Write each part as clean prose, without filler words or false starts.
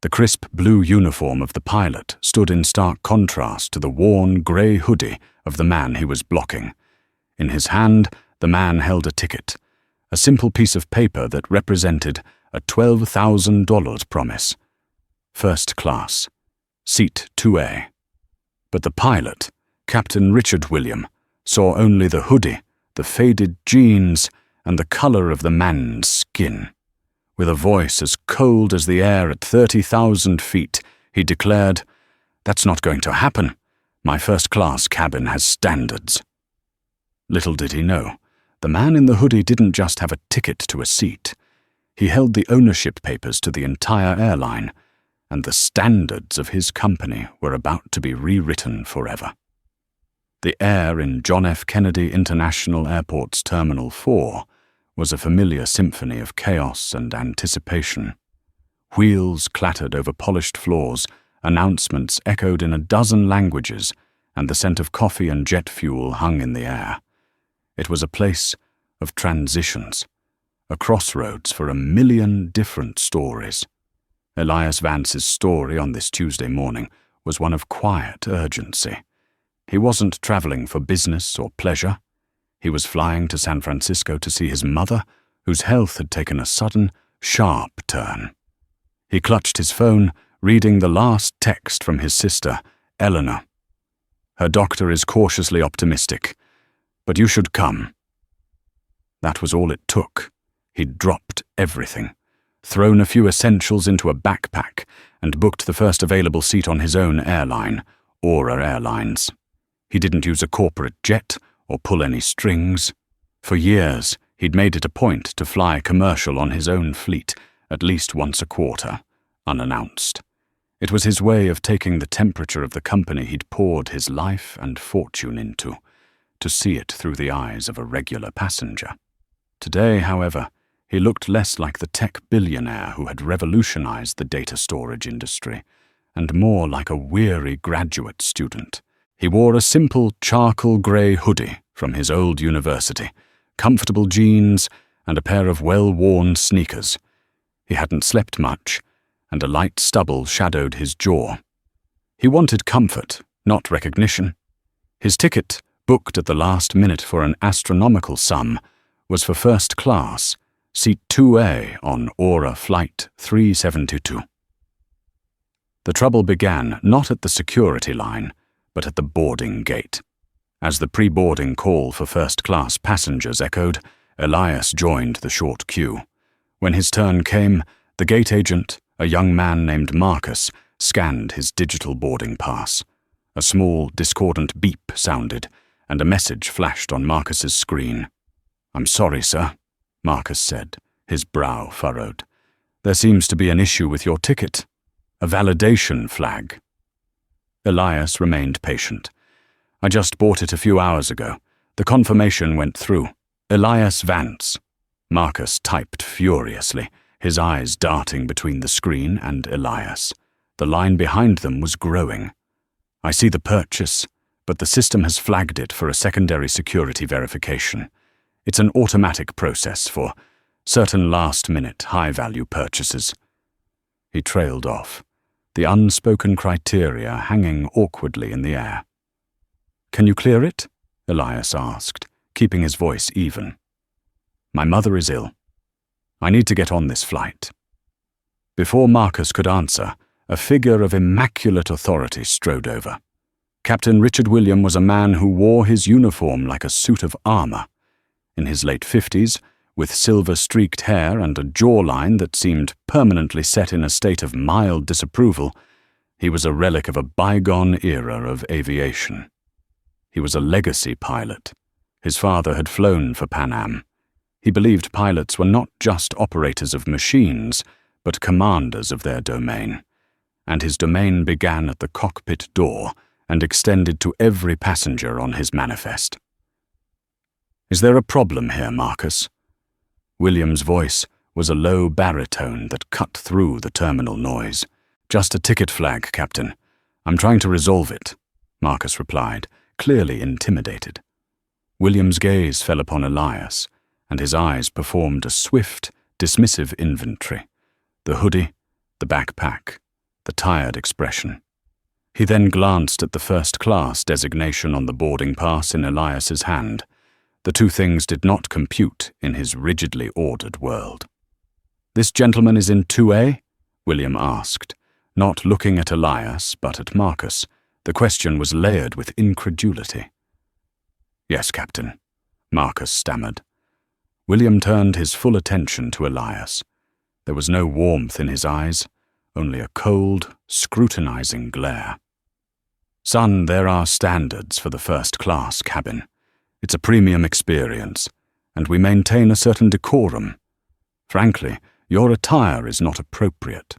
The crisp blue uniform of the pilot stood in stark contrast to the worn grey hoodie of the man he was blocking. In his hand, the man held a ticket, a simple piece of paper that represented a $12,000 promise. First class, seat 2A. But the pilot, Captain Richard William, saw only the hoodie, the faded jeans, and the colour of the man's skin. With a voice as cold as the air at 30,000 feet, he declared, "That's not going to happen. My first-class cabin has standards." Little did he know, the man in the hoodie didn't just have a ticket to a seat. He held the ownership papers to the entire airline, and the standards of his company were about to be rewritten forever. The air in John F. Kennedy International Airport's Terminal 4 was a familiar symphony of chaos and anticipation. Wheels clattered over polished floors, announcements echoed in a dozen languages, and the scent of coffee and jet fuel hung in the air. It was a place of transitions, a crossroads for a million different stories. Elias Vance's story on this Tuesday morning was one of quiet urgency. He wasn't traveling for business or pleasure. He was flying to San Francisco to see his mother, whose health had taken a sudden, sharp turn. He clutched his phone, reading the last text from his sister, Eleanor. "Her doctor is cautiously optimistic, but you should come." That was all it took. He'd dropped everything, thrown a few essentials into a backpack, and booked the first available seat on his own airline, Aura Airlines. He didn't use a corporate jet or pull any strings. For years, he'd made it a point to fly commercial on his own fleet at least once a quarter, unannounced. It was his way of taking the temperature of the company he'd poured his life and fortune into, to see it through the eyes of a regular passenger. Today, however, he looked less like the tech billionaire who had revolutionized the data storage industry, and more like a weary graduate student. He wore a simple charcoal grey hoodie from his old university, comfortable jeans, and a pair of well-worn sneakers. He hadn't slept much, and a light stubble shadowed his jaw. He wanted comfort, not recognition. His ticket, booked at the last minute for an astronomical sum, was for first class, seat 2A on Aura Flight 372. The trouble began not at the security line, but at the boarding gate. As the pre-boarding call for first-class passengers echoed, Elias joined the short queue. When his turn came, the gate agent, a young man named Marcus, scanned his digital boarding pass. A small, discordant beep sounded, and a message flashed on Marcus's screen. "I'm sorry, sir," Marcus said, his brow furrowed. "There seems to be an issue with your ticket. A validation flag." Elias remained patient. "I just bought it a few hours ago. The confirmation went through. Elias Vance." Marcus typed furiously, his eyes darting between the screen and Elias. The line behind them was growing. "I see the purchase, but the system has flagged it for a secondary security verification. It's an automatic process for certain last-minute, high-value purchases." He trailed off, the unspoken criteria hanging awkwardly in the air. "Can you clear it?" Elias asked, keeping his voice even. "My mother is ill. I need to get on this flight." Before Marcus could answer, a figure of immaculate authority strode over. Captain Richard William was a man who wore his uniform like a suit of armor. In his late 50s, with silver-streaked hair and a jawline that seemed permanently set in a state of mild disapproval, he was a relic of a bygone era of aviation. He was a legacy pilot. His father had flown for Pan Am. He believed pilots were not just operators of machines, but commanders of their domain. And his domain began at the cockpit door and extended to every passenger on his manifest. "Is there a problem here, Marcus?" William's voice was a low baritone that cut through the terminal noise. "Just a ticket flag, Captain. I'm trying to resolve it," Marcus replied, clearly intimidated. William's gaze fell upon Elias, and his eyes performed a swift, dismissive inventory. The hoodie, the backpack, the tired expression. He then glanced at the first-class designation on the boarding pass in Elias's hand. The two things did not compute in his rigidly ordered world. "This gentleman is in 2A?" William asked, not looking at Elias but at Marcus. The question was layered with incredulity. "Yes, Captain," Marcus stammered. William turned his full attention to Elias. There was no warmth in his eyes, only a cold, scrutinizing glare. "Son, there are standards for the first-class cabin. It's a premium experience, and we maintain a certain decorum. Frankly, your attire is not appropriate."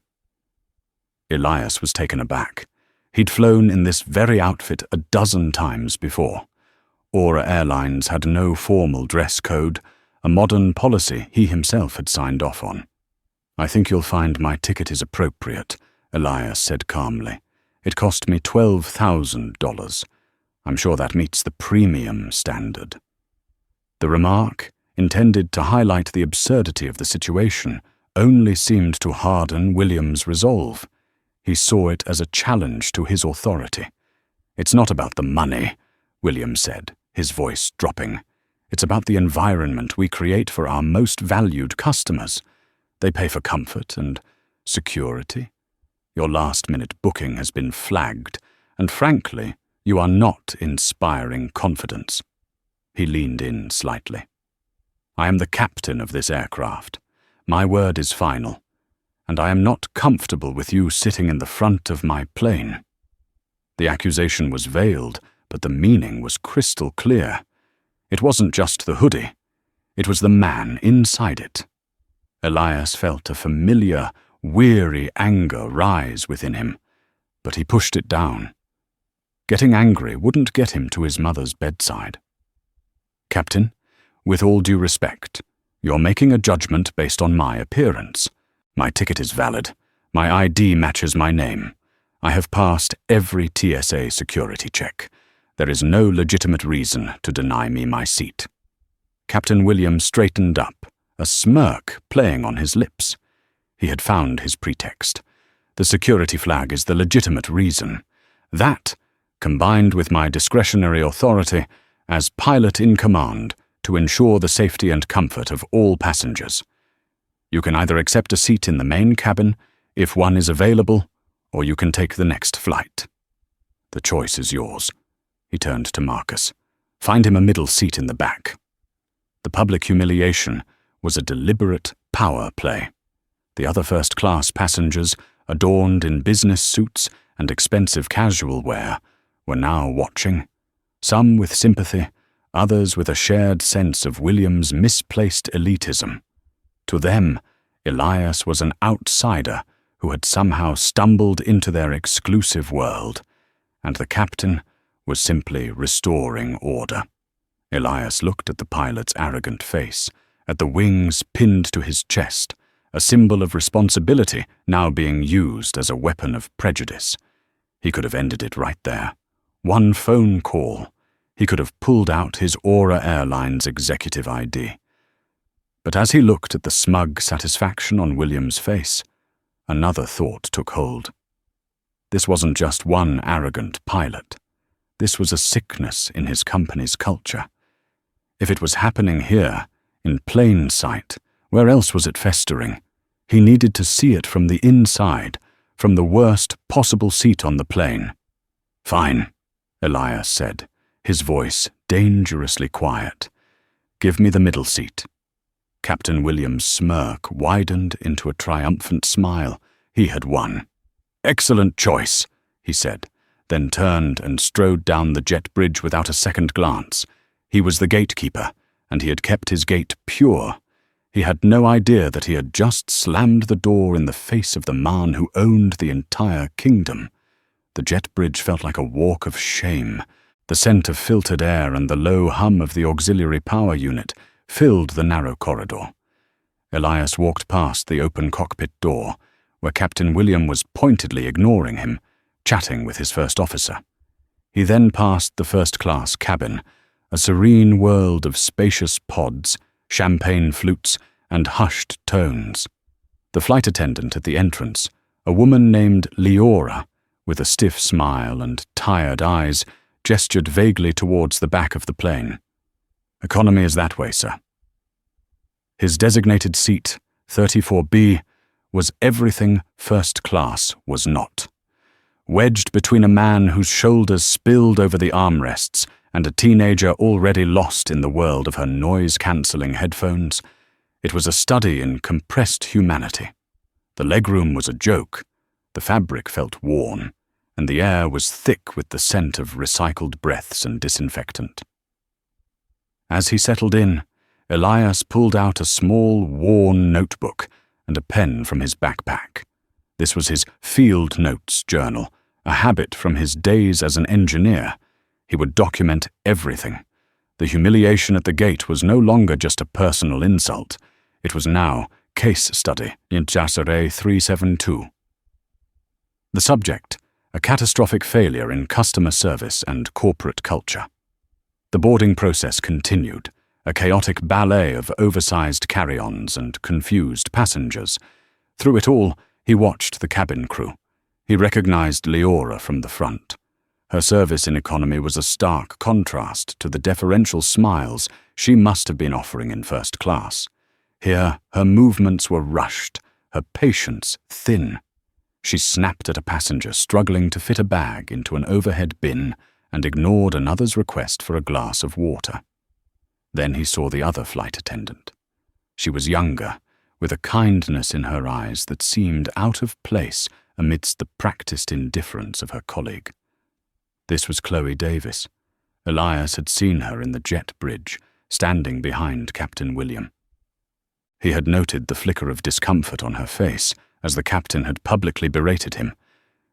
Elias was taken aback. He'd flown in this very outfit a dozen times before. Aura Airlines had no formal dress code, a modern policy he himself had signed off on. "I think you'll find my ticket is appropriate," Elias said calmly. "It cost me $12,000. I'm sure that meets the premium standard." The remark, intended to highlight the absurdity of the situation, only seemed to harden William's resolve. He saw it as a challenge to his authority. "It's not about the money," William said, his voice dropping. "It's about the environment we create for our most valued customers. They pay for comfort and security. Your last-minute booking has been flagged, and frankly, you are not inspiring confidence." He leaned in slightly. "I am the captain of this aircraft. My word is final, and I am not comfortable with you sitting in the front of my plane." The accusation was veiled, but the meaning was crystal clear. It wasn't just the hoodie. It was the man inside it. Elias felt a familiar, weary anger rise within him, but he pushed it down. Getting angry wouldn't get him to his mother's bedside. "Captain, with all due respect, you're making a judgment based on my appearance. My ticket is valid. My ID matches my name. I have passed every TSA security check. There is no legitimate reason to deny me my seat." Captain William straightened up, a smirk playing on his lips. He had found his pretext. The security flag is the legitimate reason. That, combined with my discretionary authority as pilot in command to ensure the safety and comfort of all passengers. You can either accept a seat in the main cabin, if one is available, or you can take the next flight. The choice is yours. He turned to Marcus. "Find him a middle seat in the back." The public humiliation was a deliberate power play. The other first-class passengers, adorned in business suits and expensive casual wear, were now watching, some with sympathy, others with a shared sense of William's misplaced elitism. To them, Elias was an outsider who had somehow stumbled into their exclusive world, and the captain was simply restoring order. Elias looked at the pilot's arrogant face, at the wings pinned to his chest, a symbol of responsibility now being used as a weapon of prejudice. He could have ended it right there. One phone call. He could have pulled out his Aura Airlines executive ID. But as he looked at the smug satisfaction on William's face, another thought took hold. This wasn't just one arrogant pilot. This was a sickness in his company's culture. If it was happening here, in plain sight, where else was it festering? He needed to see it from the inside, from the worst possible seat on the plane. "Fine," Elias said, his voice dangerously quiet. "Give me the middle seat." Captain William's smirk widened into a triumphant smile. He had won. "Excellent choice," he said, then turned and strode down the jet bridge without a second glance. He was the gatekeeper, and he had kept his gate pure. He had no idea that he had just slammed the door in the face of the man who owned the entire kingdom. The jet bridge felt like a walk of shame. The scent of filtered air and the low hum of the auxiliary power unit filled the narrow corridor. Elias walked past the open cockpit door, where Captain William was pointedly ignoring him, chatting with his first officer. He then passed the first-class cabin, a serene world of spacious pods, champagne flutes, and hushed tones. The flight attendant at the entrance, A woman named Leora, with a stiff smile and tired eyes, gestured vaguely towards the back of the plane. "Economy is that way, sir." His designated seat, 34B, was everything first class was not. Wedged between a man whose shoulders spilled over the armrests and a teenager already lost in the world of her noise-cancelling headphones, it was a study in compressed humanity. The legroom was a joke, the fabric felt worn, and the air was thick with the scent of recycled breaths and disinfectant. As he settled in, Elias pulled out a small, worn notebook and a pen from his backpack. This was his field notes journal, a habit from his days as an engineer. He would document everything. The humiliation at the gate was no longer just a personal insult. It was now case study in Jassere 372. The subject, a catastrophic failure in customer service and corporate culture. The boarding process continued, a chaotic ballet of oversized carry-ons and confused passengers. Through it all, he watched the cabin crew. He recognized Leora from the front. Her service in economy was a stark contrast to the deferential smiles she must have been offering in first class. Here, her movements were rushed, her patience thin. She snapped at a passenger struggling to fit a bag into an overhead bin and ignored another's request for a glass of water. Then he saw the other flight attendant. She was younger, with a kindness in her eyes that seemed out of place amidst the practiced indifference of her colleague. This was Chloe Davis. Elias had seen her in the jet bridge, standing behind Captain William. He had noted the flicker of discomfort on her face as the captain had publicly berated him.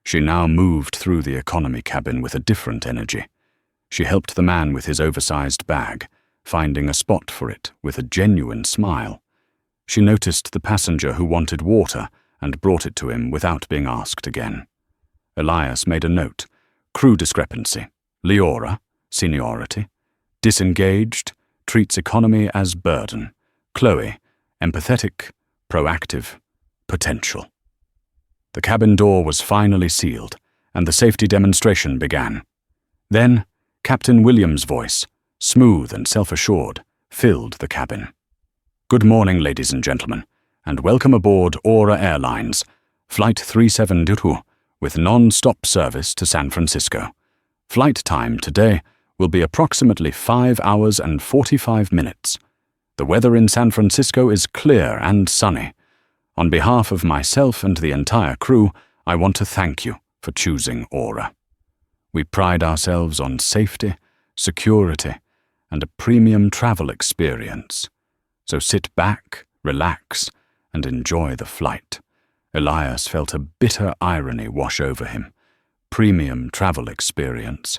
She now moved through the economy cabin with a different energy. She helped the man with his oversized bag, finding a spot for it with a genuine smile. She noticed the passenger who wanted water and brought it to him without being asked again. Elias made a note. Crew discrepancy. Leora, seniority. Disengaged, treats economy as burden. Chloe, empathetic, proactive, potential. The cabin door was finally sealed, and the safety demonstration began. Then, Captain William's voice, smooth and self-assured, filled the cabin. "Good morning, ladies and gentlemen, and welcome aboard Aura Airlines, Flight 372, with non-stop service to San Francisco. Flight time today will be approximately 5 hours and 45 minutes. The weather in San Francisco is clear and sunny. On behalf of myself and the entire crew, I want to thank you for choosing Aura. We pride ourselves on safety, security, and a premium travel experience. So sit back, relax, and enjoy the flight." Elias felt a bitter irony wash over him. Premium travel experience.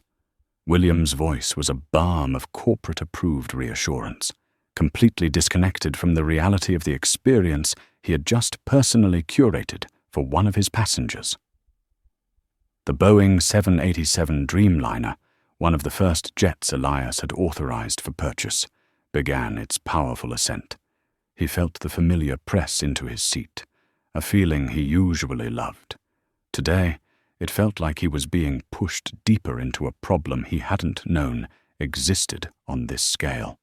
William's voice was a balm of corporate-approved reassurance, completely disconnected from the reality of the experience he had just personally curated for one of his passengers. The Boeing 787 Dreamliner, one of the first jets Elias had authorized for purchase, began its powerful ascent. He felt the familiar press into his seat, a feeling he usually loved. Today, it felt like he was being pushed deeper into a problem he hadn't known existed on this scale.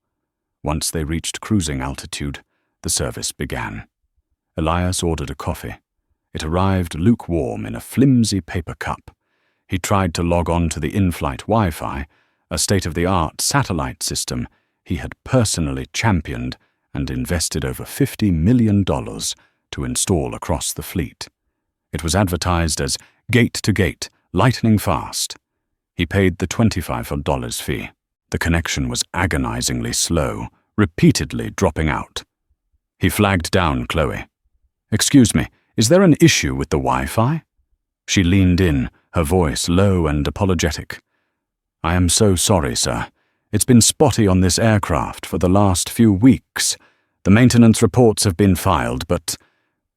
Once they reached cruising altitude, the service began. Elias ordered a coffee. It arrived lukewarm in a flimsy paper cup. He tried to log on to the in-flight Wi-Fi, a state-of-the-art satellite system he had personally championed and invested over $50 million to install across the fleet. It was advertised as gate-to-gate, lightning fast. He paid the $25 fee. The connection was agonizingly slow, repeatedly dropping out. He flagged down Chloe. "Excuse me, is there an issue with the Wi-Fi?" She leaned in, her voice low and apologetic. "I am so sorry, sir. It's been spotty on this aircraft for the last few weeks. The maintenance reports have been filed, but,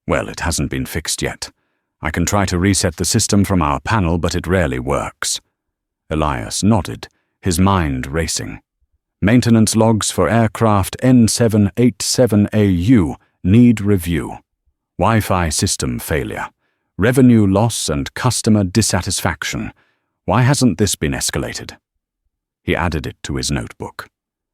well, it hasn't been fixed yet. I can try to reset the system from our panel, but it rarely works." Elias nodded, his mind racing. "Maintenance logs for aircraft N787AU need review. Wi-Fi system failure. Revenue loss and customer dissatisfaction. Why hasn't this been escalated? He added it to his notebook.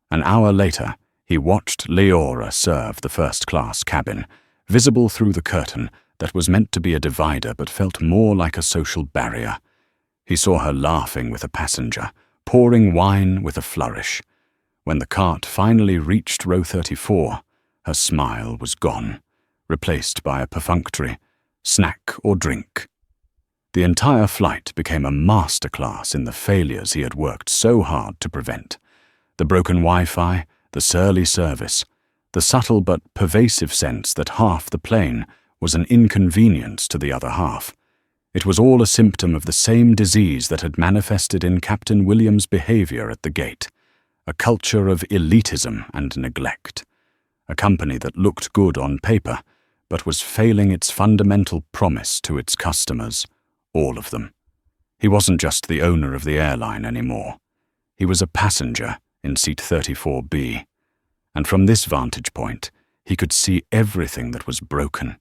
An hour later, he watched Leora serve the first-class cabin, visible through the curtain that was meant to be a divider but felt more like a social barrier. He saw her laughing with a passenger, pouring wine with a flourish. When the cart finally reached row 34, her smile was gone, replaced by a perfunctory snack or drink. The entire flight became a masterclass in the failures he had worked so hard to prevent. The broken Wi-Fi, the surly service, the subtle but pervasive sense that half the plane was an inconvenience to the other half. It was all a symptom of the same disease that had manifested in Captain William's behavior at the gate, a culture of elitism and neglect, a company that looked good on paper, but was failing its fundamental promise to its customers, all of them. He wasn't just the owner of the airline anymore. He was a passenger in seat 34B, and from this vantage point, he could see everything that was broken.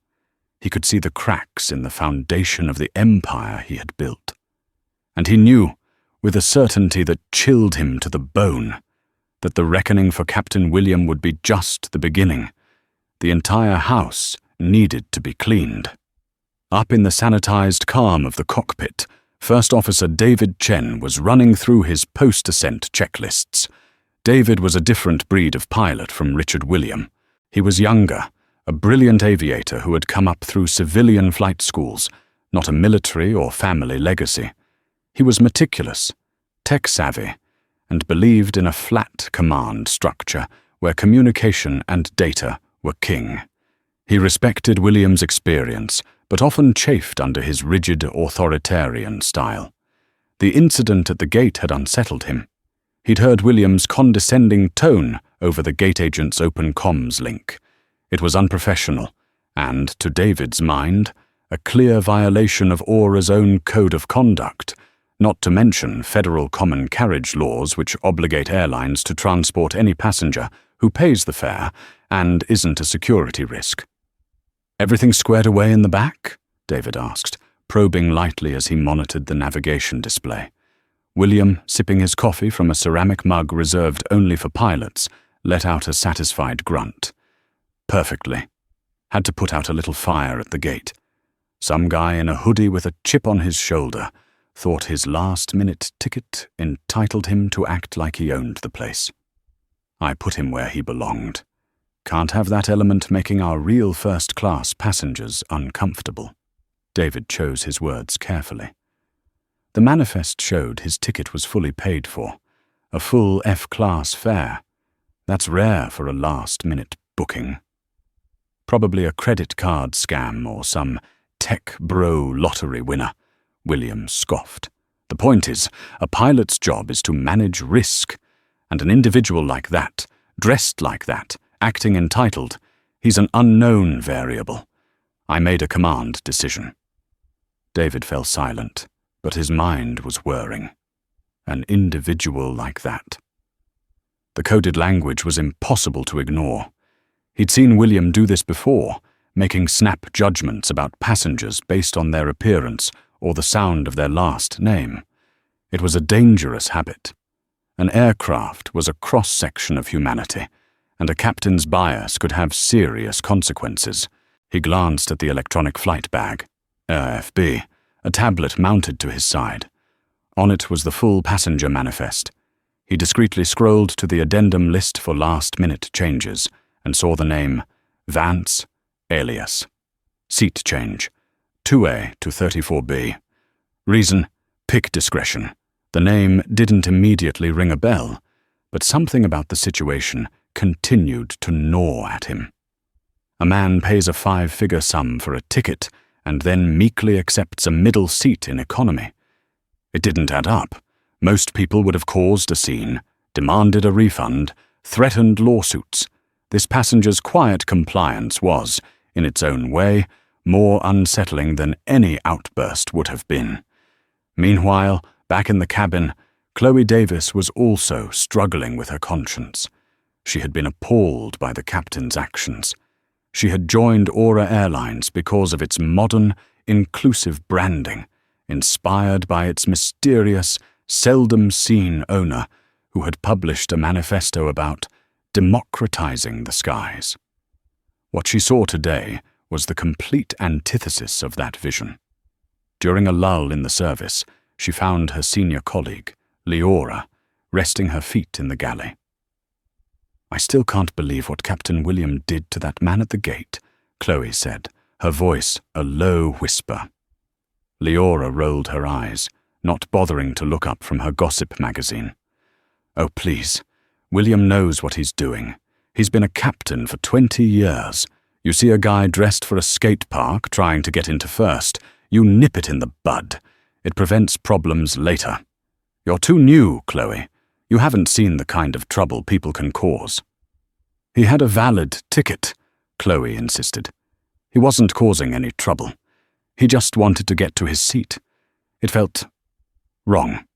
He could see the cracks in the foundation of the empire he had built. And he knew, with a certainty that chilled him to the bone, that the reckoning for Captain William would be just the beginning. The entire house needed to be cleaned. Up in the sanitized calm of the cockpit, First Officer David Chen was running through his post-ascent checklists. David was a different breed of pilot from Richard William. He was younger, a brilliant aviator who had come up through civilian flight schools, not a military or family legacy. He was meticulous, tech-savvy, and believed in a flat command structure where communication and data were king. He respected William's experience, but often chafed under his rigid authoritarian style. The incident at the gate had unsettled him. He'd heard William's condescending tone over the gate agent's open comms link. It was unprofessional, and, to David's mind, a clear violation of Aura's own code of conduct, not to mention federal common carriage laws which obligate airlines to transport any passenger who pays the fare and isn't a security risk. "Everything squared away in the back?" David asked, probing lightly as he monitored the navigation display. William, sipping his coffee from a ceramic mug reserved only for pilots, let out a satisfied grunt. "Perfectly. Had to put out a little fire at the gate. Some guy in a hoodie with a chip on his shoulder thought his last-minute ticket entitled him to act like he owned the place. I put him where he belonged. Can't have that element making our real first-class passengers uncomfortable." David chose his words carefully. The manifest showed his ticket was fully paid for, a full F-class fare. That's rare for a last-minute booking. Probably a credit card scam or some tech bro lottery winner, William scoffed. The point is, a pilot's job is to manage risk, and an individual like that, dressed like that, acting entitled, he's an unknown variable. I made a command decision. David fell silent, but his mind was whirring. An individual like that. The coded language was impossible to ignore. He'd seen William do this before, making snap judgments about passengers based on their appearance or the sound of their last name. It was a dangerous habit. An aircraft was a cross-section of humanity, and a captain's bias could have serious consequences. He glanced at the electronic flight bag, AFB, a tablet mounted to his side. On it was the full passenger manifest. He discreetly scrolled to the addendum list for last-minute changes and saw the name Vance, alias. Seat change, 2A to 34B. Reason, pick discretion. The name didn't immediately ring a bell, but something about the situation continued to gnaw at him. A man pays a 5-figure sum for a ticket and then meekly accepts a middle seat in economy. It didn't add up. Most people would have caused a scene, demanded a refund, threatened lawsuits. This passenger's quiet compliance was, in its own way, more unsettling than any outburst would have been. Meanwhile, back in the cabin, Chloe Davis was also struggling with her conscience. She had been appalled by the captain's actions. She had joined Aura Airlines because of its modern, inclusive branding, inspired by its mysterious, seldom-seen owner who had published a manifesto about democratizing the skies. What she saw today was the complete antithesis of that vision. During a lull in the service, she found her senior colleague, Leora, resting her feet in the galley. "I still can't believe what Captain William did to that man at the gate," Chloe said, her voice a low whisper. Leora rolled her eyes, not bothering to look up from her gossip magazine. "Oh, please. William knows what he's doing. He's been a captain for 20 years. You see a guy dressed for a skate park trying to get into first, you nip it in the bud. It prevents problems later. You're too new, Chloe. You haven't seen the kind of trouble people can cause." "He had a valid ticket," Chloe insisted. "He wasn't causing any trouble. He just wanted to get to his seat. It felt wrong.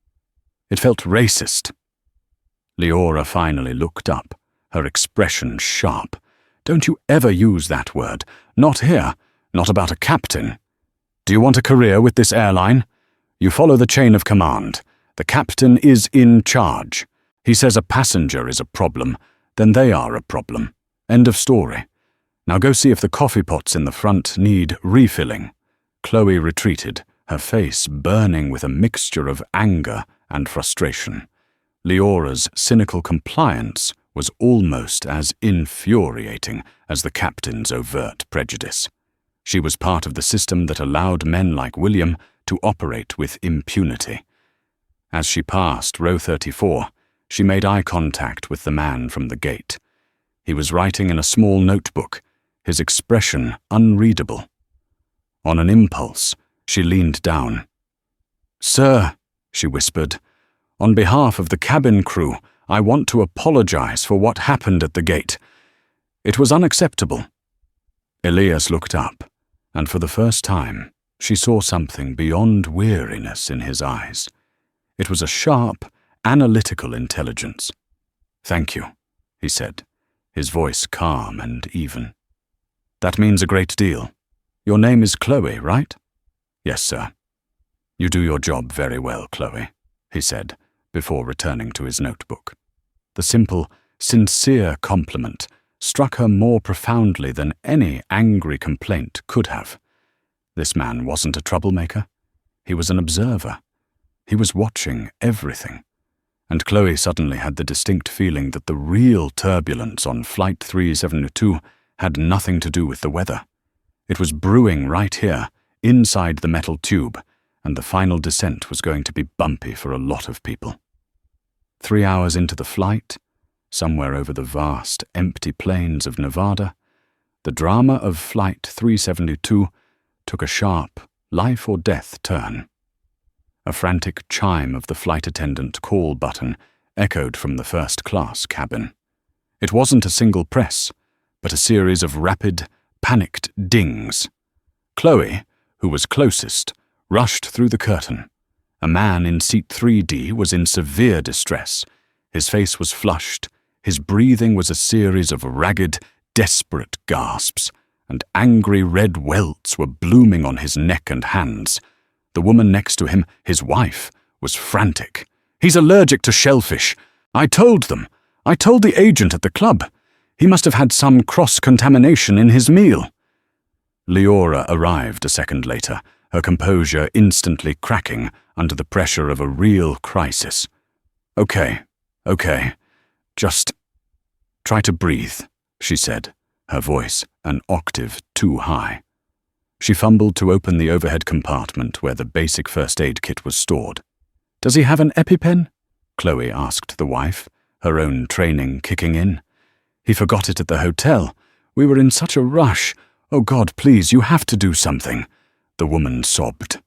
It felt racist." Leora finally looked up, her expression sharp. "Don't you ever use that word. Not here. Not about a captain. Do you want a career with this airline? You follow the chain of command. The captain is in charge. He says a passenger is a problem, then they are a problem. End of story. Now go see if the coffee pots in the front need refilling." Chloe retreated, her face burning with a mixture of anger and frustration. Leora's cynical compliance was almost as infuriating as the captain's overt prejudice. She was part of the system that allowed men like William to operate with impunity. As she passed row 34, she made eye contact with the man from the gate. He was writing in a small notebook, his expression unreadable. On an impulse, she leaned down. "Sir," she whispered, "on behalf of the cabin crew, I want to apologize for what happened at the gate. It was unacceptable." Elias looked up, and for the first time, she saw something beyond weariness in his eyes. It was a sharp, analytical intelligence. "Thank you," he said, his voice calm and even. "That means a great deal. Your name is Chloe, right?" "Yes, sir." "You do your job very well, Chloe," he said, before returning to his notebook. The simple, sincere compliment struck her more profoundly than any angry complaint could have. This man wasn't a troublemaker. He was an observer. He was watching everything. And Chloe suddenly had the distinct feeling that the real turbulence on Flight 372 had nothing to do with the weather. It was brewing right here, inside the metal tube, and the final descent was going to be bumpy for a lot of people. 3 hours into the flight, somewhere over the vast, empty plains of Nevada, the drama of Flight 372 took a sharp, life-or-death turn. A frantic chime of the flight attendant call button echoed from the first-class cabin. It wasn't a single press, but a series of rapid, panicked dings. Chloe, who was closest, rushed through the curtain. A man in seat 3D was in severe distress. His face was flushed, his breathing was a series of ragged, desperate gasps, and angry red welts were blooming on his neck and hands. The woman next to him, his wife, was frantic. "He's allergic to shellfish. I told them. I told the agent at the club. He must have had some cross-contamination in his meal." Leora arrived a second later, her composure instantly cracking under the pressure of a real crisis. Okay. Just try to breathe," she said, her voice an octave too high. She fumbled to open the overhead compartment where the basic first aid kit was stored. "Does he have an EpiPen?" Chloe asked the wife, her own training kicking in. "He forgot it at the hotel. We were in such a rush. Oh God, please, you have to do something," the woman sobbed.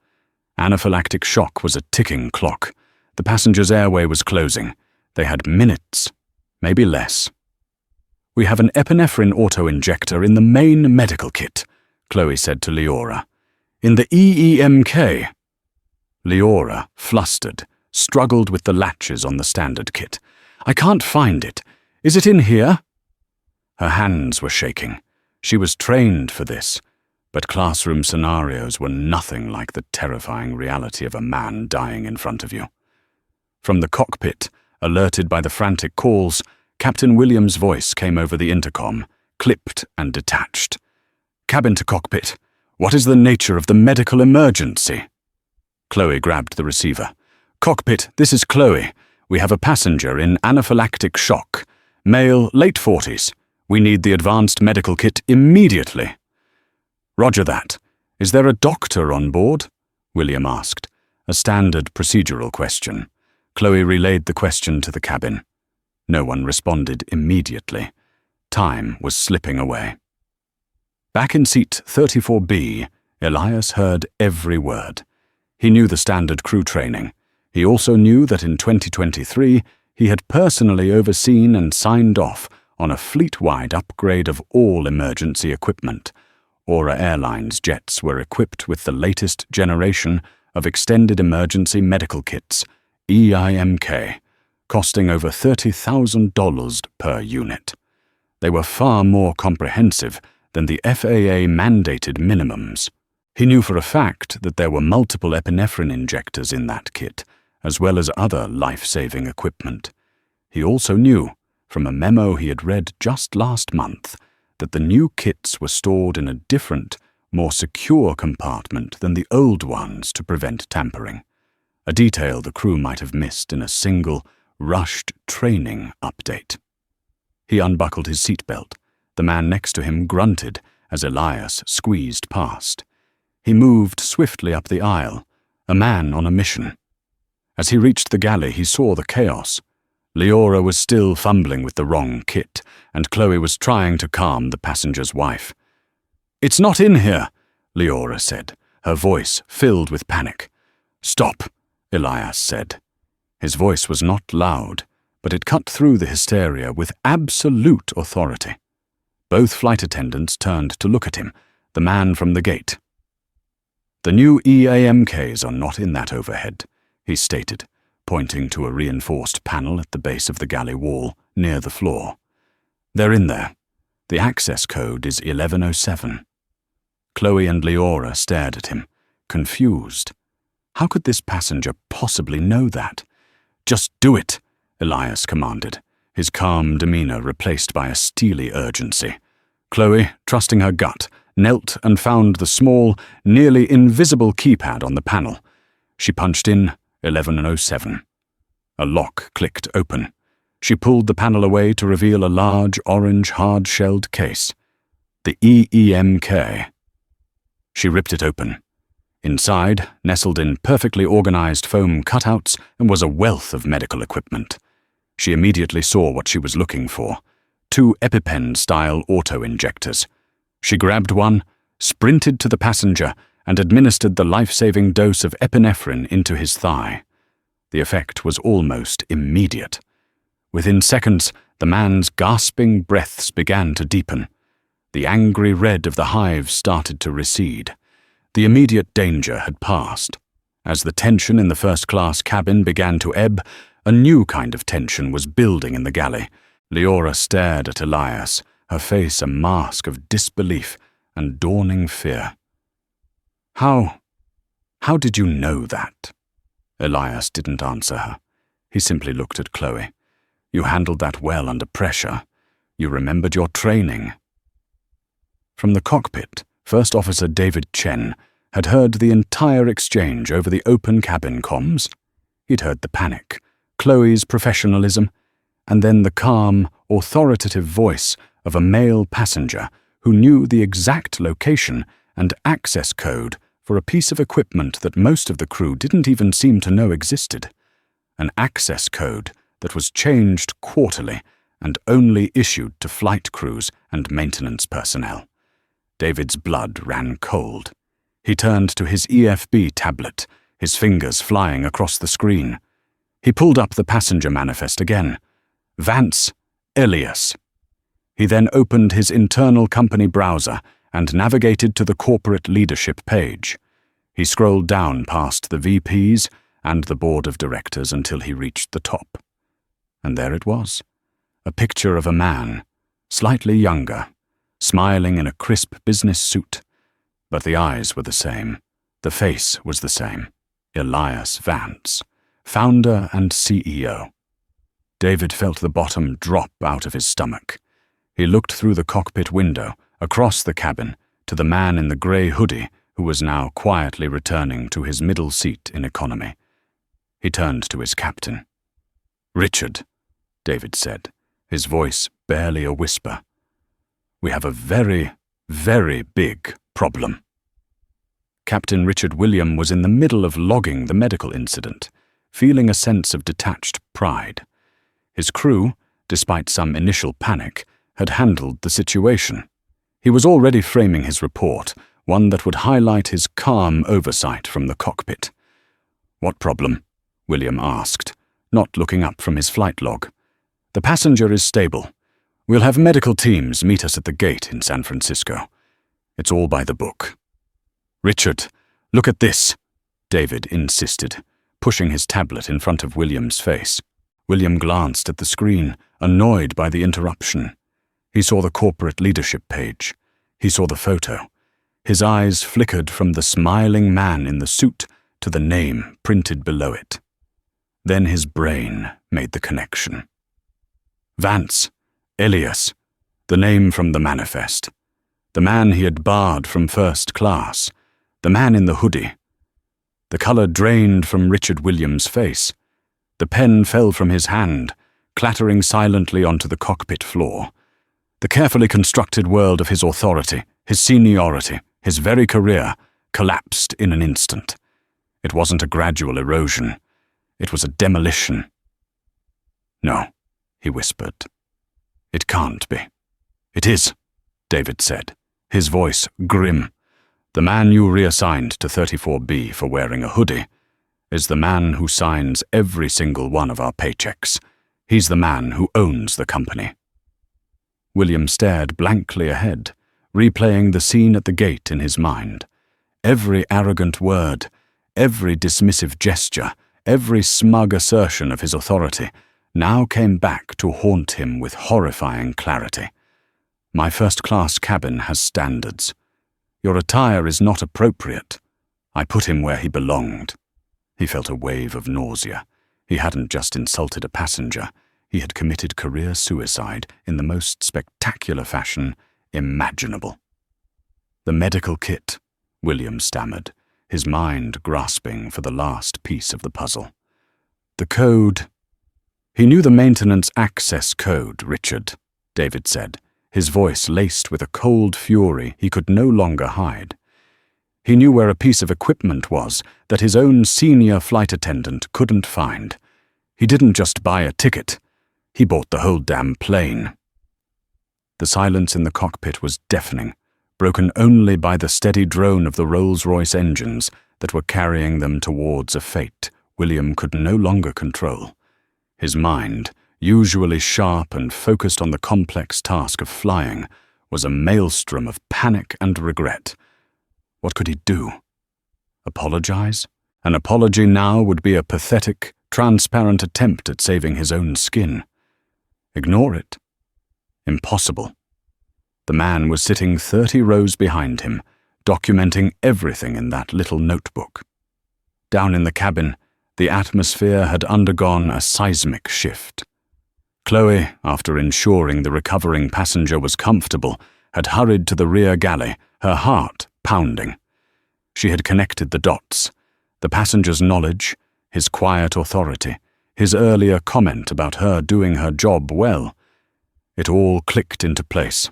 Anaphylactic shock was a ticking clock. The passenger's airway was closing. They had minutes, maybe less. "We have an epinephrine auto-injector in the main medical kit," Chloe said to Leora. "In the EEMK." Leora, flustered, struggled with the latches on the standard kit. "I can't find it. Is it in here?" Her hands were shaking. She was trained for this. but classroom scenarios were nothing like the terrifying reality of a man dying in front of you. From the cockpit, alerted by the frantic calls, Captain Williams' voice came over the intercom, clipped and detached. "Cabin to cockpit. What is the nature of the medical emergency?" Chloe grabbed the receiver. "Cockpit, this is Chloe. We have a passenger in anaphylactic shock. Male, late 40s. We need the advanced medical kit immediately." "Roger that. Is there a doctor on board?" William asked, a standard procedural question. Chloe relayed the question to the cabin. No one responded immediately. Time was slipping away. Back in seat 34B, Elias heard every word. He knew the standard crew training. He also knew that in 2023, he had personally overseen and signed off on a fleet-wide upgrade of all emergency equipment. Aura Airlines jets were equipped with the latest generation of Extended Emergency Medical Kits, EIMK, costing over $30,000 per unit. They were far more comprehensive than the FAA-mandated minimums. He knew for a fact that there were multiple epinephrine injectors in that kit, as well as other life-saving equipment. He also knew, from a memo he had read just last month, that the new kits were stored in a different, more secure compartment than the old ones to prevent tampering, a detail the crew might have missed in a single, rushed training update. He unbuckled his seatbelt. The man next to him grunted as Elias squeezed past. He moved swiftly up the aisle, a man on a mission. As he reached the galley, he saw the chaos. Leora was still fumbling with the wrong kit, and Chloe was trying to calm the passenger's wife. "It's not in here," Leora said, her voice filled with panic. "Stop," Elias said. His voice was not loud, but it cut through the hysteria with absolute authority. Both flight attendants turned to look at him, the man from the gate. "The new EAMKs are not in that overhead," he stated, pointing to a reinforced panel at the base of the galley wall, near the floor. "They're in there. The access code is 1107. Chloe and Leora stared at him, confused. How could this passenger possibly know that? "Just do it," Elias commanded, his calm demeanor replaced by a steely urgency. Chloe, trusting her gut, knelt and found the small, nearly invisible keypad on the panel. She punched in 1107. A lock clicked open. She pulled the panel away to reveal a large, orange, hard-shelled case. The EEMK. She ripped it open. Inside, nestled in perfectly organized foam cutouts, was a wealth of medical equipment. She immediately saw what she was looking for: 2 EpiPen-style auto-injectors. She grabbed one, sprinted to the passenger, and administered the life-saving dose of epinephrine into his thigh. The effect was almost immediate. Within seconds, the man's gasping breaths began to deepen. The angry red of the hive started to recede. The immediate danger had passed. As the tension in the first-class cabin began to ebb, a new kind of tension was building in the galley. Leora stared at Elias, her face a mask of disbelief and dawning fear. How did you know that?" Elias didn't answer her. He simply looked at Chloe. "You handled that well under pressure. You remembered your training." From the cockpit, First Officer David Chen had heard the entire exchange over the open cabin comms. He'd heard the panic, Chloe's professionalism, and then the calm, authoritative voice of a male passenger who knew the exact location and access code for a piece of equipment that most of the crew didn't even seem to know existed. An access code that was changed quarterly and only issued to flight crews and maintenance personnel. David's blood ran cold. He turned to his EFB tablet, his fingers flying across the screen. He pulled up the passenger manifest again. Vance Elias. He then opened his internal company browser and navigated to the corporate leadership page. He scrolled down past the VPs and the board of directors until he reached the top. And there it was, a picture of a man, slightly younger, smiling in a crisp business suit. But the eyes were the same. The face was the same. Elias Vance, founder and CEO. David felt the bottom drop out of his stomach. He looked through the cockpit window, across the cabin, to the man in the grey hoodie who was now quietly returning to his middle seat in economy. He turned to his captain. "Richard," David said, his voice barely a whisper, "we have a very, very big problem." Captain Richard William was in the middle of logging the medical incident, feeling a sense of detached pride. His crew, despite some initial panic, had handled the situation. He was already framing his report, one that would highlight his calm oversight from the cockpit. "What problem?" William asked, not looking up from his flight log. "The passenger is stable. We'll have medical teams meet us at the gate in San Francisco. It's all by the book." "Richard, look at this," David insisted, pushing his tablet in front of William's face. William glanced at the screen, annoyed by the interruption. He saw the corporate leadership page. He saw the photo. His eyes flickered from the smiling man in the suit to the name printed below it. Then his brain made the connection. Vance, Elias, the name from the manifest. The man he had barred from first class. The man in the hoodie. The color drained from Richard Williams' face. The pen fell from his hand, clattering silently onto the cockpit floor. The carefully constructed world of his authority, his seniority, his very career, collapsed in an instant. It wasn't a gradual erosion. It was a demolition. "No," he whispered. "It can't be." "It is," David said, his voice grim. "The man you reassigned to 34B for wearing a hoodie is the man who signs every single one of our paychecks. He's the man who owns the company." William stared blankly ahead, replaying the scene at the gate in his mind. Every arrogant word, every dismissive gesture, every smug assertion of his authority now came back to haunt him with horrifying clarity. "My first-class cabin has standards. Your attire is not appropriate. I put him where he belonged." He felt a wave of nausea. He hadn't just insulted a passenger. He had committed career suicide in the most spectacular fashion imaginable. "The medical kit," William stammered, his mind grasping for the last piece of the puzzle. "The code." "He knew the maintenance access code, Richard," David said, his voice laced with a cold fury he could no longer hide. "He knew where a piece of equipment was that his own senior flight attendant couldn't find. He didn't just buy a ticket. He bought the whole damn plane." The silence in the cockpit was deafening, broken only by the steady drone of the Rolls-Royce engines that were carrying them towards a fate William could no longer control. His mind, usually sharp and focused on the complex task of flying, was a maelstrom of panic and regret. What could he do? Apologize? An apology now would be a pathetic, transparent attempt at saving his own skin. Ignore it? Impossible. The man was sitting 30 rows behind him, documenting everything in that little notebook. Down in the cabin, the atmosphere had undergone a seismic shift. Chloe, after ensuring the recovering passenger was comfortable, had hurried to the rear galley, her heart pounding. She had connected the dots. The passenger's knowledge, his quiet authority, his earlier comment about her doing her job well. It all clicked into place.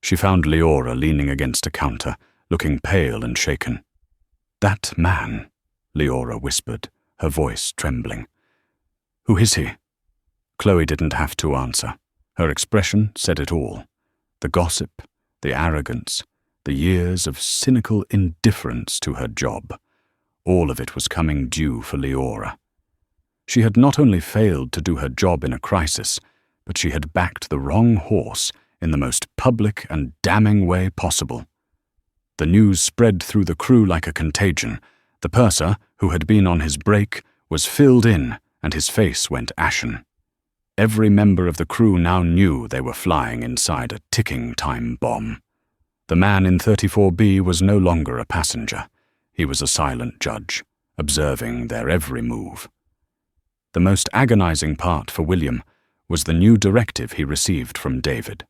She found Leora leaning against a counter, looking pale and shaken. "That man," Leora whispered, her voice trembling. "Who is he?" Chloe didn't have to answer. Her expression said it all. The gossip, the arrogance, the years of cynical indifference to her job. All of it was coming due for Leora. She had not only failed to do her job in a crisis, but she had backed the wrong horse in the most public and damning way possible. The news spread through the crew like a contagion. The purser, who had been on his break, was filled in, and his face went ashen. Every member of the crew now knew they were flying inside a ticking time bomb. The man in 34B was no longer a passenger. He was a silent judge, observing their every move. The most agonizing part for William was the new directive he received from David.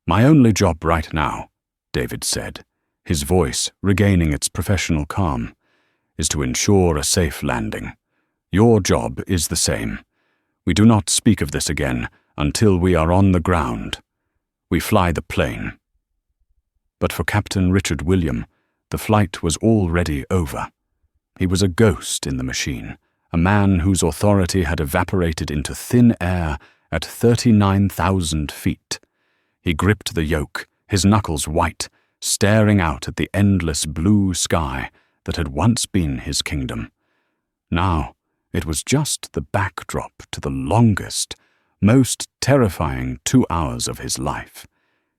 "My only job right now," David said, his voice regaining its professional calm, "is to ensure a safe landing. Your job is the same. We do not speak of this again until we are on the ground. We fly the plane." But for Captain Richard William, the flight was already over. He was a ghost in the machine, a man whose authority had evaporated into thin air at 39,000 feet. He gripped the yoke, his knuckles white, staring out at the endless blue sky that had once been his kingdom. Now, it was just the backdrop to the longest, most terrifying 2 hours of his life.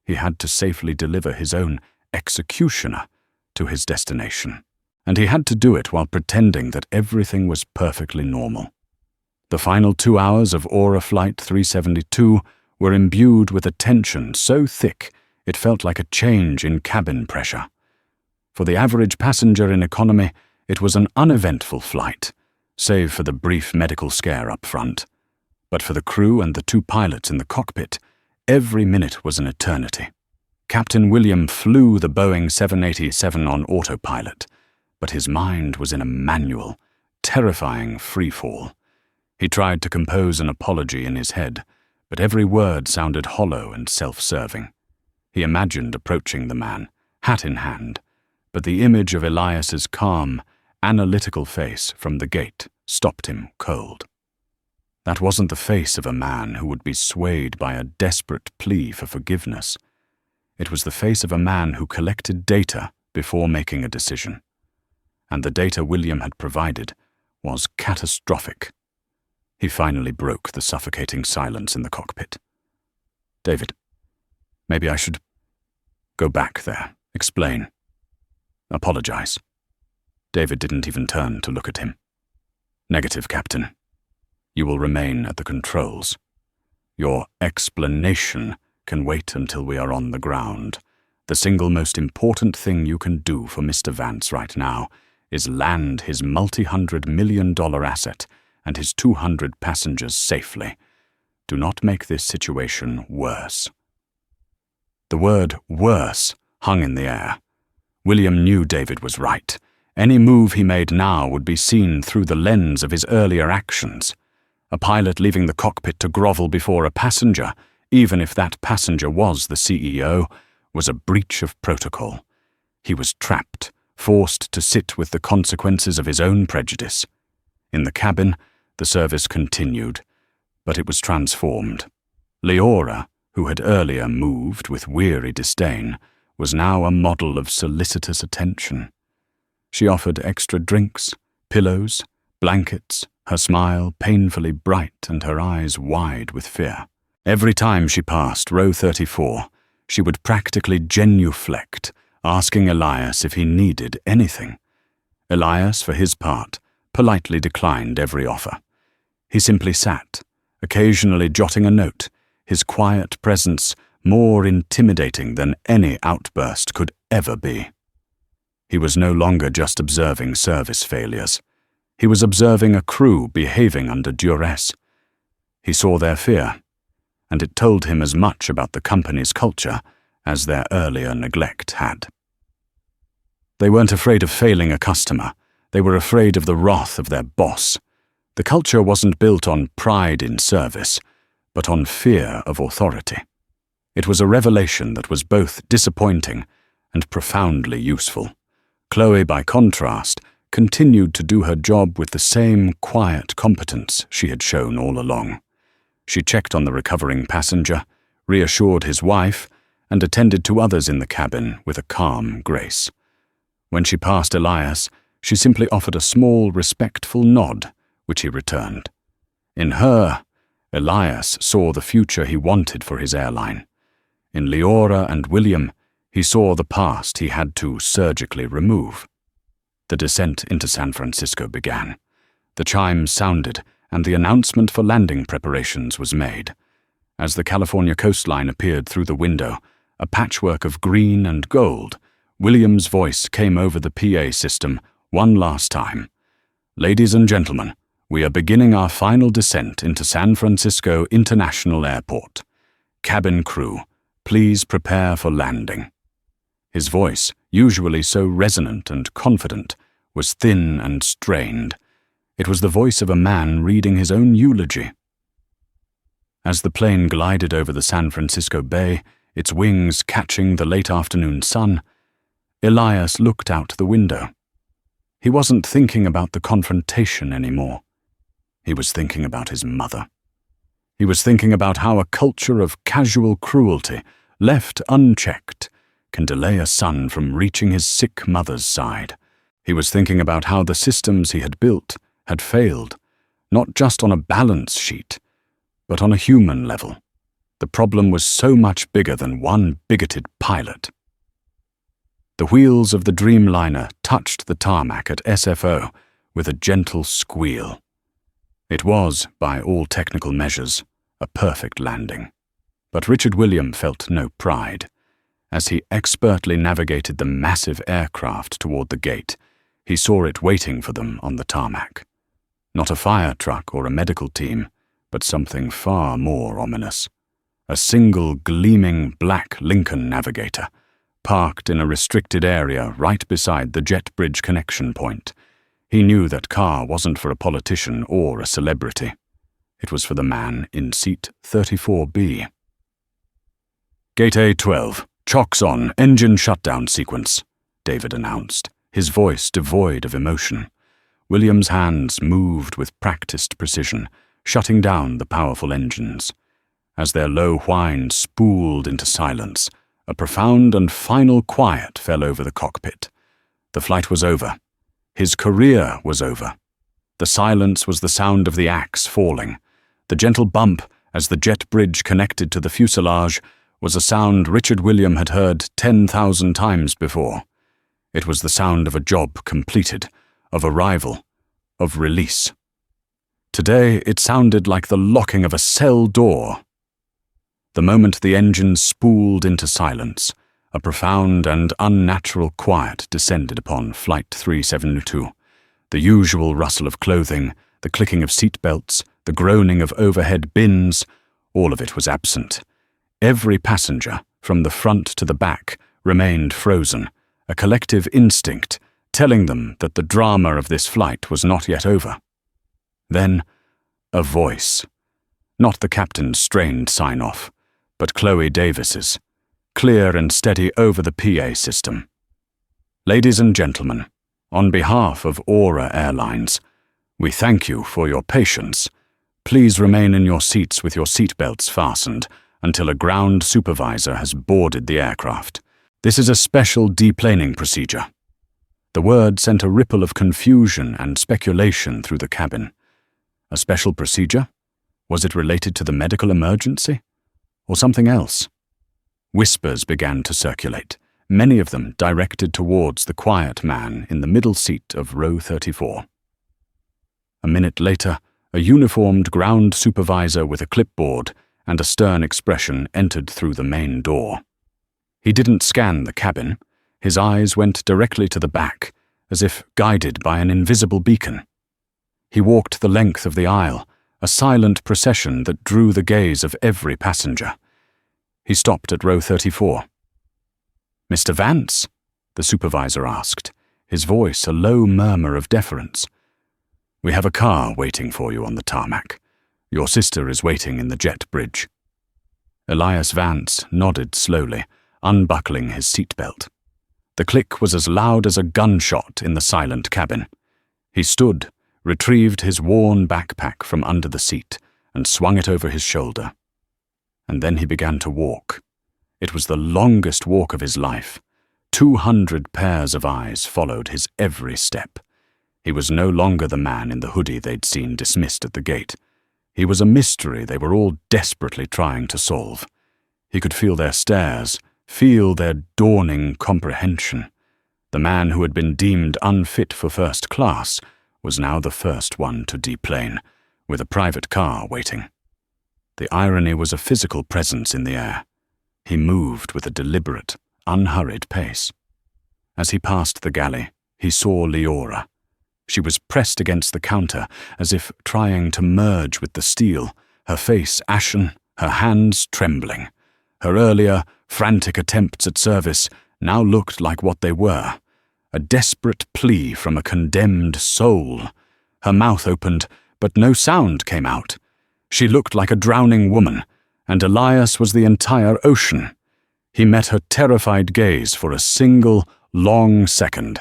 He had to safely deliver his own executioner to his destination, and he had to do it while pretending that everything was perfectly normal. The final 2 hours of Aura Flight 372 were imbued with a tension so thick it felt like a change in cabin pressure. For the average passenger in economy, it was an uneventful flight, save for the brief medical scare up front. But for the crew and the 2 pilots in the cockpit, every minute was an eternity. Captain William flew the Boeing 787 on autopilot, but his mind was in a manual, terrifying freefall. He tried to compose an apology in his head, but every word sounded hollow and self-serving. He imagined approaching the man, hat in hand, but the image of Elias's calm, analytical face from the gate stopped him cold. That wasn't the face of a man who would be swayed by a desperate plea for forgiveness. It was the face of a man who collected data before making a decision. And the data William had provided was catastrophic. He finally broke the suffocating silence in the cockpit. "David, maybe I should go back there, explain, apologize." David didn't even turn to look at him. "Negative, Captain. You will remain at the controls. Your explanation can wait until we are on the ground. The single most important thing you can do for Mr. Vance right now is land his multi-hundred-million-dollar asset and his 200 passengers safely. Do not make this situation worse." The word "worse" hung in the air. William knew David was right. Any move he made now would be seen through the lens of his earlier actions. A pilot leaving the cockpit to grovel before a passenger, even if that passenger was the CEO, was a breach of protocol. He was trapped, forced to sit with the consequences of his own prejudice. In the cabin, the service continued, but it was transformed. Leora, who had earlier moved with weary disdain, was now a model of solicitous attention. She offered extra drinks, pillows, blankets, her smile painfully bright and her eyes wide with fear. Every time she passed row 34, she would practically genuflect, asking Elias if he needed anything. Elias, for his part, politely declined every offer. He simply sat, occasionally jotting a note, his quiet presence more intimidating than any outburst could ever be. He was no longer just observing service failures. He was observing a crew behaving under duress. He saw their fear, and it told him as much about the company's culture as their earlier neglect had. They weren't afraid of failing a customer. They were afraid of the wrath of their boss. The culture wasn't built on pride in service, but on fear of authority. It was a revelation that was both disappointing and profoundly useful. Chloe, by contrast, continued to do her job with the same quiet competence she had shown all along. She checked on the recovering passenger, reassured his wife, and attended to others in the cabin with a calm grace. When she passed Elias, she simply offered a small, respectful nod, which he returned. In her, Elias saw the future he wanted for his airline. In Leora and William, he saw the past he had to surgically remove. The descent into San Francisco began. The chimes sounded, and the announcement for landing preparations was made. As the California coastline appeared through the window, a patchwork of green and gold, William's voice came over the PA system one last time. "Ladies and gentlemen, we are beginning our final descent into San Francisco International Airport. Cabin crew, please prepare for landing." His voice, usually so resonant and confident, was thin and strained. It was the voice of a man reading his own eulogy. As the plane glided over the San Francisco Bay, its wings catching the late afternoon sun, Elias looked out the window. He wasn't thinking about the confrontation anymore. He was thinking about his mother. He was thinking about how a culture of casual cruelty, left unchecked, can delay a son from reaching his sick mother's side. He was thinking about how the systems he had built had failed, not just on a balance sheet, but on a human level. The problem was so much bigger than one bigoted pilot. The wheels of the Dreamliner touched the tarmac at SFO with a gentle squeal. It was, by all technical measures, a perfect landing. But Richard William felt no pride. As he expertly navigated the massive aircraft toward the gate, he saw it waiting for them on the tarmac. Not a fire truck or a medical team, but something far more ominous. A single gleaming black Lincoln Navigator, parked in a restricted area right beside the jet bridge connection point. He knew that car wasn't for a politician or a celebrity. It was for the man in seat 34B. "Gate A12, chocks on, engine shutdown sequence," David announced, his voice devoid of emotion. William's hands moved with practiced precision, shutting down the powerful engines. As their low whine spooled into silence, a profound and final quiet fell over the cockpit. The flight was over. His career was over. The silence was the sound of the axe falling. The gentle bump as the jet bridge connected to the fuselage was a sound Richard William had heard 10,000 times before. It was the sound of a job completed, of arrival, of release. Today it sounded like the locking of a cell door. The moment the engines spooled into silence, a profound and unnatural quiet descended upon Flight 372. The usual rustle of clothing, the clicking of seat belts, the groaning of overhead bins, all of it was absent. Every passenger, from the front to the back, remained frozen, a collective instinct telling them that the drama of this flight was not yet over. Then, a voice. Not the captain's strained sign-off, but Chloe Davis's, clear and steady over the PA system. "Ladies and gentlemen, on behalf of Aura Airlines, we thank you for your patience. Please remain in your seats with your seatbelts fastened until a ground supervisor has boarded the aircraft. This is a special deplaning procedure." The word sent a ripple of confusion and speculation through the cabin. A special procedure? Was it related to the medical emergency? Or something else? Whispers began to circulate, many of them directed towards the quiet man in the middle seat of row 34. A minute later, a uniformed ground supervisor with a clipboard and a stern expression entered through the main door. He didn't scan the cabin. His eyes went directly to the back, as if guided by an invisible beacon. He walked the length of the aisle, a silent procession that drew the gaze of every passenger. He stopped at row 34. "Mr. Vance?" the supervisor asked, his voice a low murmur of deference. "We have a car waiting for you on the tarmac. Your sister is waiting in the jet bridge." Elias Vance nodded slowly, unbuckling his seatbelt. The click was as loud as a gunshot in the silent cabin. He stood, retrieved his worn backpack from under the seat, and swung it over his shoulder. And then he began to walk. It was the longest walk of his life. 200 pairs of eyes followed his every step. He was no longer the man in the hoodie they'd seen dismissed at the gate. He was a mystery they were all desperately trying to solve. He could feel their stares, feel their dawning comprehension. The man who had been deemed unfit for first class was now the first one to deplane, with a private car waiting. The irony was a physical presence in the air. He moved with a deliberate, unhurried pace. As he passed the galley, he saw Leora. She was pressed against the counter, as if trying to merge with the steel, her face ashen, her hands trembling. Her earlier, frantic attempts at service now looked like what they were, a desperate plea from a condemned soul. Her mouth opened, but no sound came out. She looked like a drowning woman, and Elias was the entire ocean. He met her terrified gaze for a single, long second,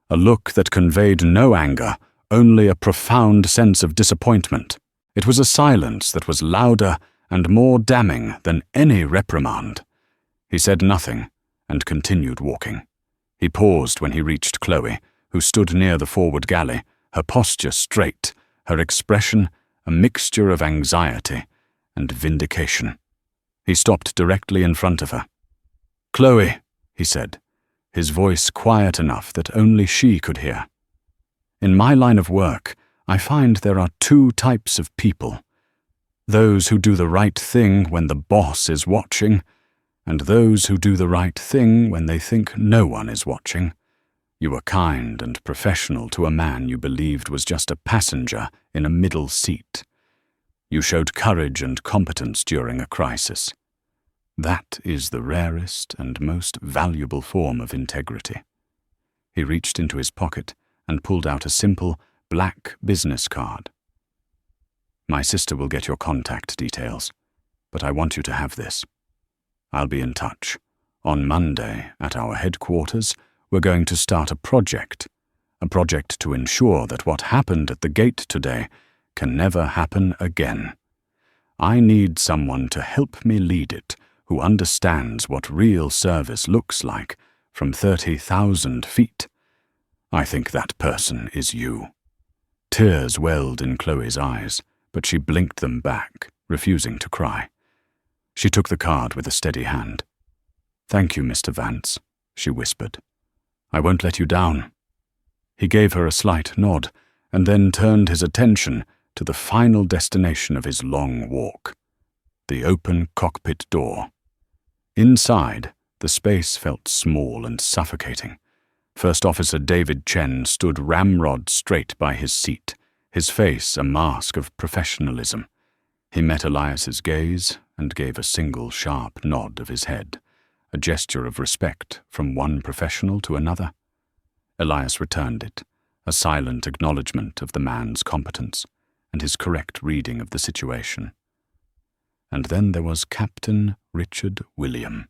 a look that conveyed no anger, only a profound sense of disappointment. It was a silence that was louder and more damning than any reprimand. He said nothing and continued walking. He paused when he reached Chloe, who stood near the forward galley, her posture straight, her expression a mixture of anxiety and vindication. He stopped directly in front of her. "Chloe," he said, his voice quiet enough that only she could hear. "In my line of work, I find there are two types of people. Those who do the right thing when the boss is watching, and those who do the right thing when they think no one is watching. You were kind and professional to a man you believed was just a passenger in a middle seat. You showed courage and competence during a crisis. That is the rarest and most valuable form of integrity." He reached into his pocket and pulled out a simple, black business card. "My sister will get your contact details, but I want you to have this. I'll be in touch. On Monday, at our headquarters, we're going to start a project to ensure that what happened at the gate today can never happen again. I need someone to help me lead it, who understands what real service looks like from 30,000 feet. I think that person is you." Tears welled in Chloe's eyes, but she blinked them back, refusing to cry. She took the card with a steady hand. "Thank you, Mr. Vance," she whispered. "I won't let you down." He gave her a slight nod, and then turned his attention to the final destination of his long walk, the open cockpit door. Inside, the space felt small and suffocating. First Officer David Chen stood ramrod straight by his seat, his face a mask of professionalism. He met Elias's gaze and gave a single sharp nod of his head, a gesture of respect from one professional to another. Elias returned it, a silent acknowledgement of the man's competence and his correct reading of the situation. And then there was Captain Richard William.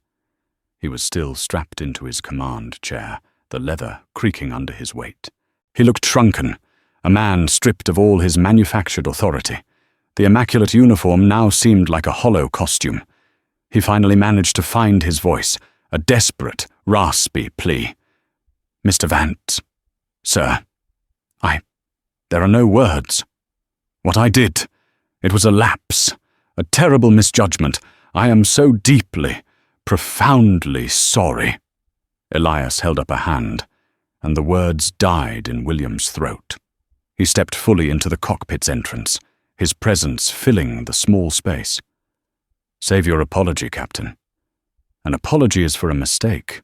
He was still strapped into his command chair, the leather creaking under his weight. He looked shrunken, a man stripped of all his manufactured authority. The immaculate uniform now seemed like a hollow costume. He finally managed to find his voice, a desperate, raspy plea. "Mr. Vance, sir, there are no words. What I did, it was a lapse, a terrible misjudgment. I am so deeply, profoundly sorry." Elias held up a hand, and the words died in William's throat. He stepped fully into the cockpit's entrance, his presence filling the small space. "Save your apology, Captain. An apology is for a mistake.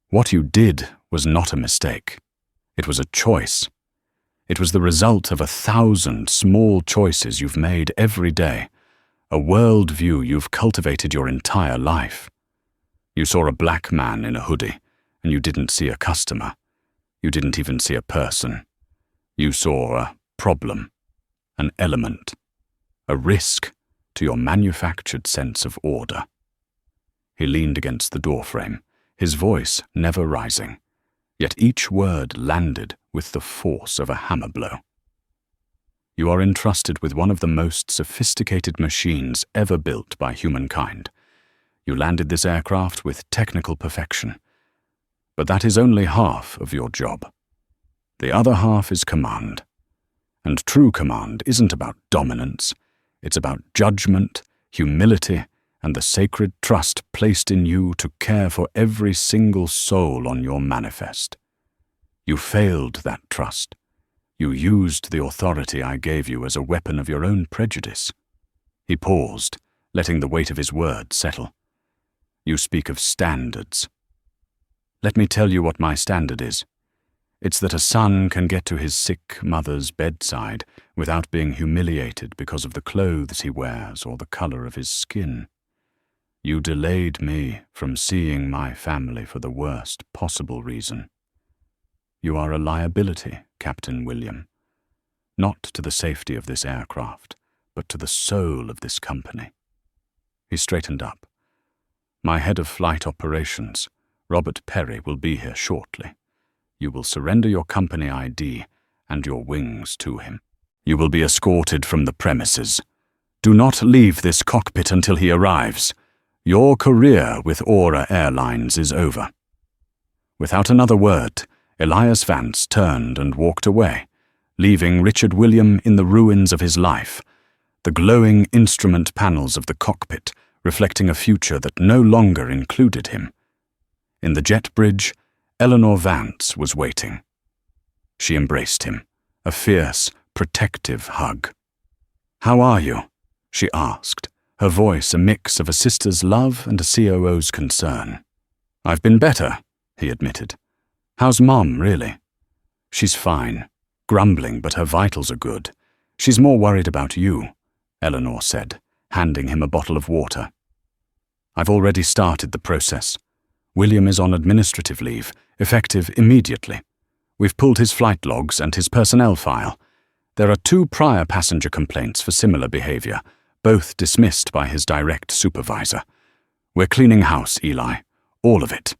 What you did was not a mistake. It was a choice. It was the result of 1,000 small choices you've made every day, a worldview you've cultivated your entire life. You saw a black man in a hoodie, and you didn't see a customer. You didn't even see a person. You saw a problem, an element, a risk to your manufactured sense of order." He leaned against the doorframe, his voice never rising, yet each word landed with the force of a hammer blow. "You are entrusted with one of the most sophisticated machines ever built by humankind. You landed this aircraft with technical perfection. But that is only half of your job. The other half is command. And true command isn't about dominance. It's about judgment, humility, and the sacred trust placed in you to care for every single soul on your manifest. You failed that trust. You used the authority I gave you as a weapon of your own prejudice." He paused, letting the weight of his words settle. You speak of standards. Let me tell you what my standard is. It's that a son can get to his sick mother's bedside without being humiliated because of the clothes he wears or the color of his skin. You delayed me from seeing my family for the worst possible reason. You are a liability, Captain William, not to the safety of this aircraft, but to the soul of this company. He straightened up. My head of flight operations, Robert Perry, will be here shortly. You will surrender your company ID and your wings to him. You will be escorted from the premises. Do not leave this cockpit until he arrives. Your career with Aura Airlines is over. Without another word, Elias Vance turned and walked away, leaving Richard William in the ruins of his life, the glowing instrument panels of the cockpit reflecting a future that no longer included him. In the jet bridge, Eleanor Vance was waiting. She embraced him, a fierce, protective hug. "How are you?" she asked, her voice a mix of a sister's love and a COO's concern. "I've been better," he admitted. "How's Mom, really?" "She's fine, grumbling, but her vitals are good. She's more worried about you," Eleanor said, handing him a bottle of water. "I've already started the process. William is on administrative leave, effective immediately. We've pulled his flight logs and his personnel file. There are 2 prior passenger complaints for similar behavior, both dismissed by his direct supervisor. We're cleaning house, Eli. All of it."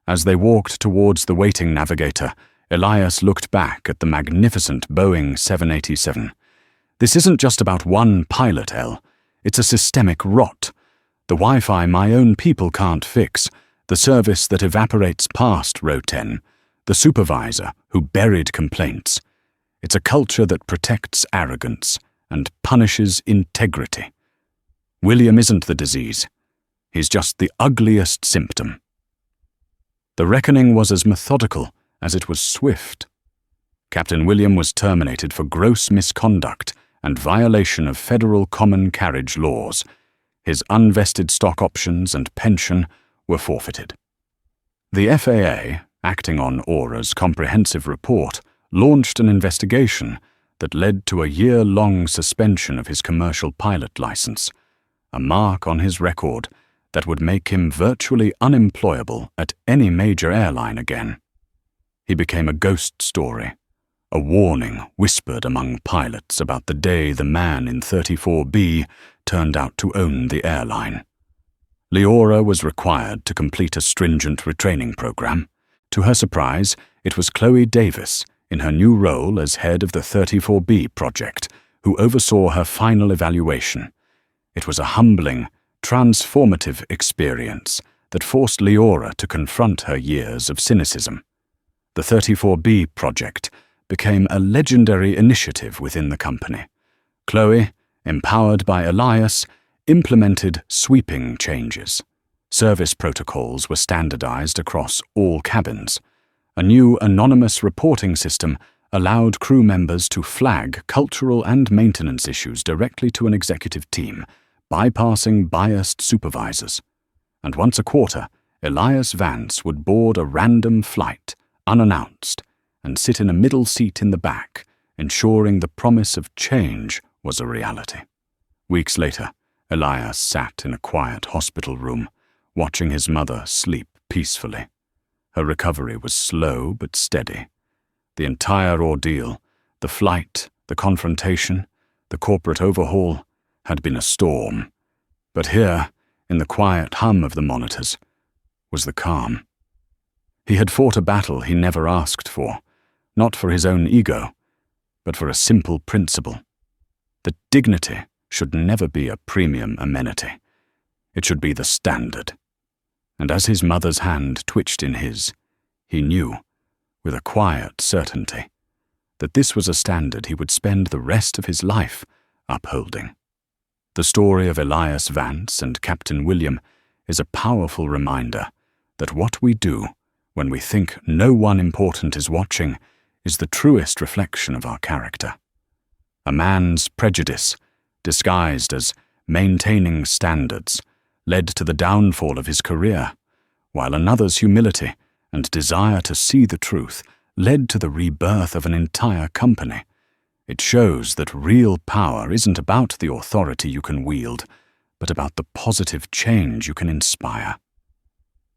As they walked towards the waiting navigator, Elias looked back at the magnificent Boeing 787. "This isn't just about one pilot, El. It's a systemic rot. The Wi-Fi my own people can't fix, the service that evaporates past Row 10, the supervisor who buried complaints. It's a culture that protects arrogance and punishes integrity. William isn't the disease. He's just the ugliest symptom." The reckoning was as methodical as it was swift. Captain William was terminated for gross misconduct and violation of federal common carriage laws. His unvested stock options and pension were forfeited. The FAA, acting on Aura's comprehensive report, launched an investigation that led to a year-long suspension of his commercial pilot license, a mark on his record that would make him virtually unemployable at any major airline again. He became a ghost story, a warning whispered among pilots about the day the man in 34B turned out to own the airline. Leora was required to complete a stringent retraining program. To her surprise, it was Chloe Davis, in her new role as head of the 34B project, who oversaw her final evaluation. It was a humbling, transformative experience that forced Leora to confront her years of cynicism. The 34B project became a legendary initiative within the company. Chloe, empowered by Elias, implemented sweeping changes. Service protocols were standardized across all cabins. A new anonymous reporting system allowed crew members to flag cultural and maintenance issues directly to an executive team, bypassing biased supervisors. And once a quarter, Elias Vance would board a random flight, unannounced, and sit in a middle seat in the back, ensuring the promise of change was a reality. Weeks later, Elias sat in a quiet hospital room, watching his mother sleep peacefully. Her recovery was slow but steady. The entire ordeal, the flight, the confrontation, the corporate overhaul, had been a storm. But here, in the quiet hum of the monitors, was the calm. He had fought a battle he never asked for, not for his own ego, but for a simple principle. That dignity should never be a premium amenity. It should be the standard. And as his mother's hand twitched in his, he knew, with a quiet certainty, that this was a standard he would spend the rest of his life upholding. The story of Elias Vance and Captain William is a powerful reminder that what we do when we think no one important is watching is the truest reflection of our character. A man's prejudice, disguised as maintaining standards, led to the downfall of his career, while another's humility and desire to see the truth led to the rebirth of an entire company. It shows that real power isn't about the authority you can wield, but about the positive change you can inspire.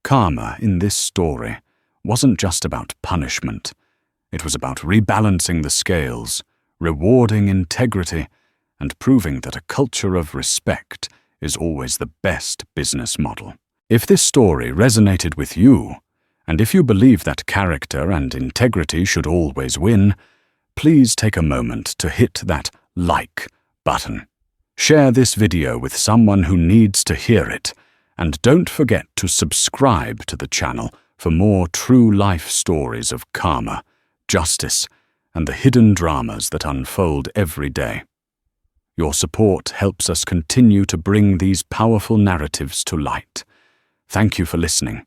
Karma in this story wasn't just about punishment. It was about rebalancing the scales, rewarding integrity, and proving that a culture of respect is always the best business model. If this story resonated with you, and if you believe that character and integrity should always win, please take a moment to hit that like button. Share this video with someone who needs to hear it, and don't forget to subscribe to the channel for more true-life stories of karma, justice, and the hidden dramas that unfold every day. Your support helps us continue to bring these powerful narratives to light. Thank you for listening,